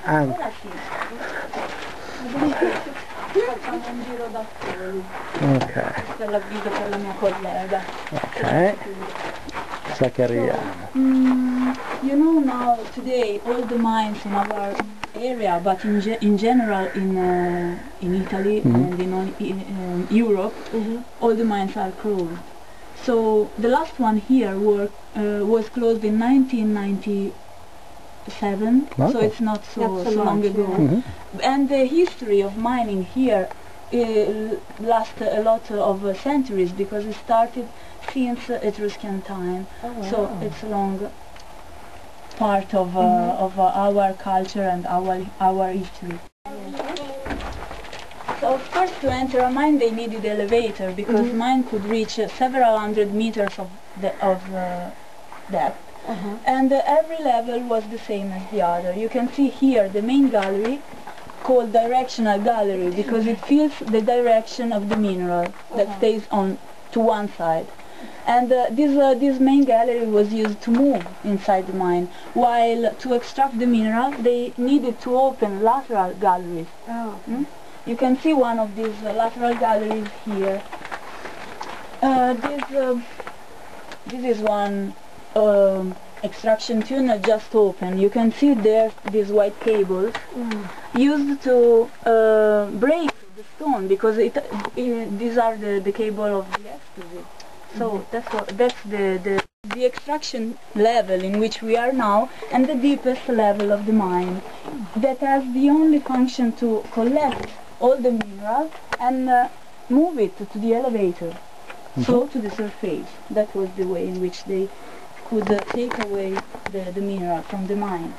Anche. Facciamo un giro da soli. Ok. Questa è la guida per la mia collega. Ok. Saccaria. You know, now today all the mines in our area, but in general in Italy and in Europe, all the mines are closed. So the last one here was closed in 1997, so it's not so long ago. And the history of mining here lasts a lot of centuries, because it started since Etruscan time. So it's a long part of our culture and our history. So of course, to enter a mine they needed elevator, because mine could reach several hundred meters of depth. And every level was the same as the other. You can see here the main gallery, called directional gallery, because it feels the direction of the mineral that stays on to one side. And this main gallery was used to move inside the mine, while to extract the mineral they needed to open lateral galleries. You can see one of these lateral galleries here. This is one extraction tunnel just open. You can see there these white cables used to break the stone, because these are the cable of the explosive. So that's the extraction level in which we are now, and the deepest level of the mine, that has the only function to collect all the mineral and move it to the elevator, so to the surface. That was the way in which they could take away the mineral from the mine.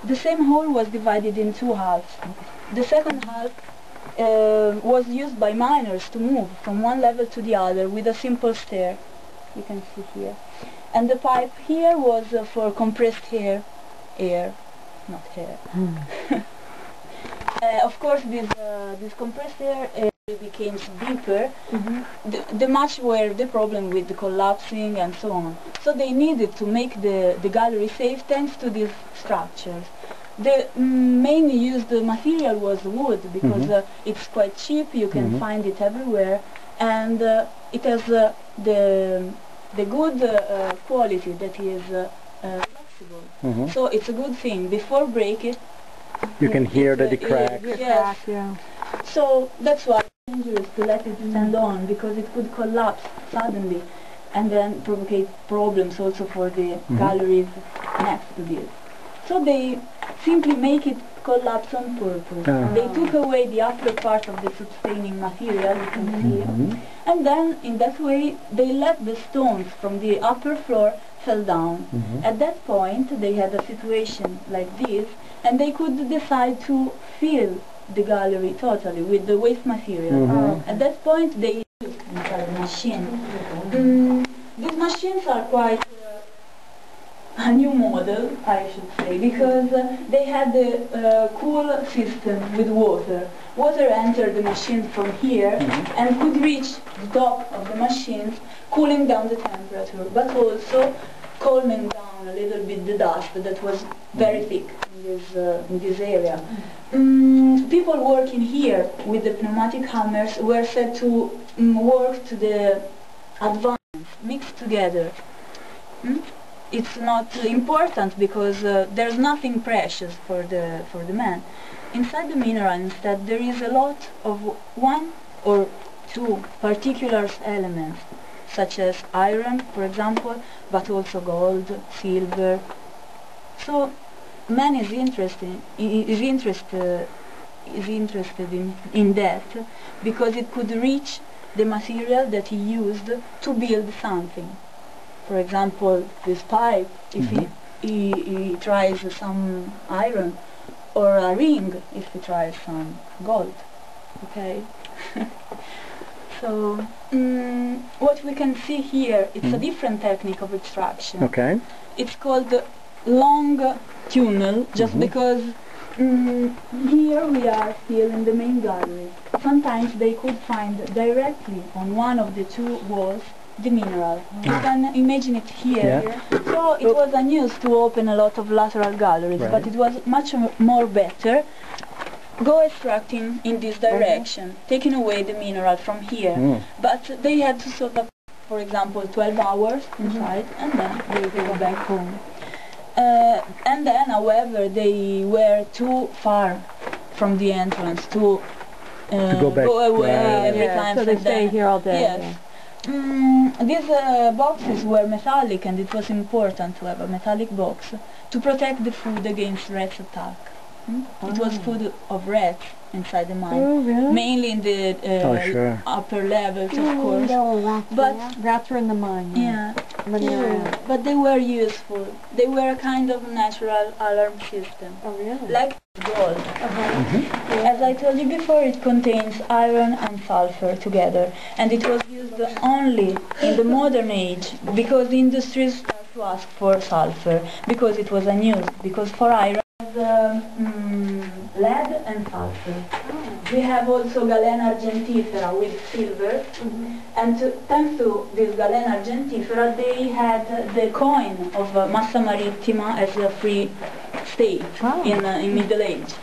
The same hole was divided in two halves. The second half was used by miners to move from one level to the other with a simple stair. You can see here. And the pipe here was for compressed air, not hair. Of course, this compressed air became deeper, the much were the problem with the collapsing and so on. So they needed to make the gallery safe thanks to these structures. The mainly used material was wood, because it's quite cheap, you can find it everywhere, and it has the good quality that is flexible. So it's a good thing. Before break it, you can hear the cracks. Yes. So that's why it's dangerous to let it stand on, because it could collapse suddenly and then provocate problems also for the galleries next to this. So they simply make it collapse on purpose. They took away the upper part of the sustaining material, you can see, and then in that way they let the stones from the upper floor fell down. At that point they had a situation like this, and they could decide to fill the gallery totally with the waste material. At that point they used inside the machine. These machines are quite a new model, I should say, because they had the cool system with water. Water entered the machine from here and could reach the top of the machines, cooling down the temperature, but also calming down a little bit the dust that was very thick in this area. People working here with the pneumatic hammers were said to work to the advance, mixed together. It's not important, because there's nothing precious for the man. Inside the mineral, instead, there is a lot of one or two particular elements, such as iron, for example, but also gold, silver. So man is interested in that, because it could reach the material that he used to build something. For example, this pipe, if he tries some iron, or a ring if he tries some gold. Okay. So what we can see here, it's a different technique of extraction. Okay. It's called long tunnel, just because here we are still in the main gallery. Sometimes they could find directly on one of the two walls the mineral. You can imagine it here. Yeah. So it was unused to open a lot of lateral galleries, but it was much more better go extracting in this direction, taking away the mineral from here. But they had to sort of, for example, 12 hours inside, and then they go back home. And then, however, they were too far from the entrance to go back. go away every time. So they stay here all day. Yes. These boxes were metallic, and it was important to have a metallic box to protect the food against rats attack. It was food of rats inside the mine, Oh, really? mainly in the upper levels, of course. But Rats were in the mine. yeah, Miniera. but they were useful. They were a kind of natural alarm system, Oh, really? like gold. As I told you before, it contains iron and sulfur together, and it was used only in the modern age because the industries started to ask for sulfur because it was unused. Because for iron, lead and sulfur. We have also galena argentifera with silver, and thanks to this galena argentifera, they had the coin of massa marittima as a free state in Middle Age.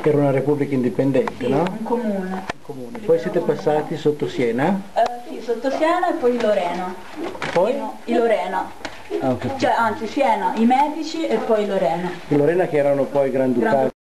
Era una repubblica indipendente, Sì, no? un comune. Comune. Poi siete passati sotto Siena? Sì, sotto Siena e poi Lorena. Poi? I Lorena. Ah, ok. Cioè, anzi, Siena, i Medici e poi Lorena. In Lorena che erano poi granducati.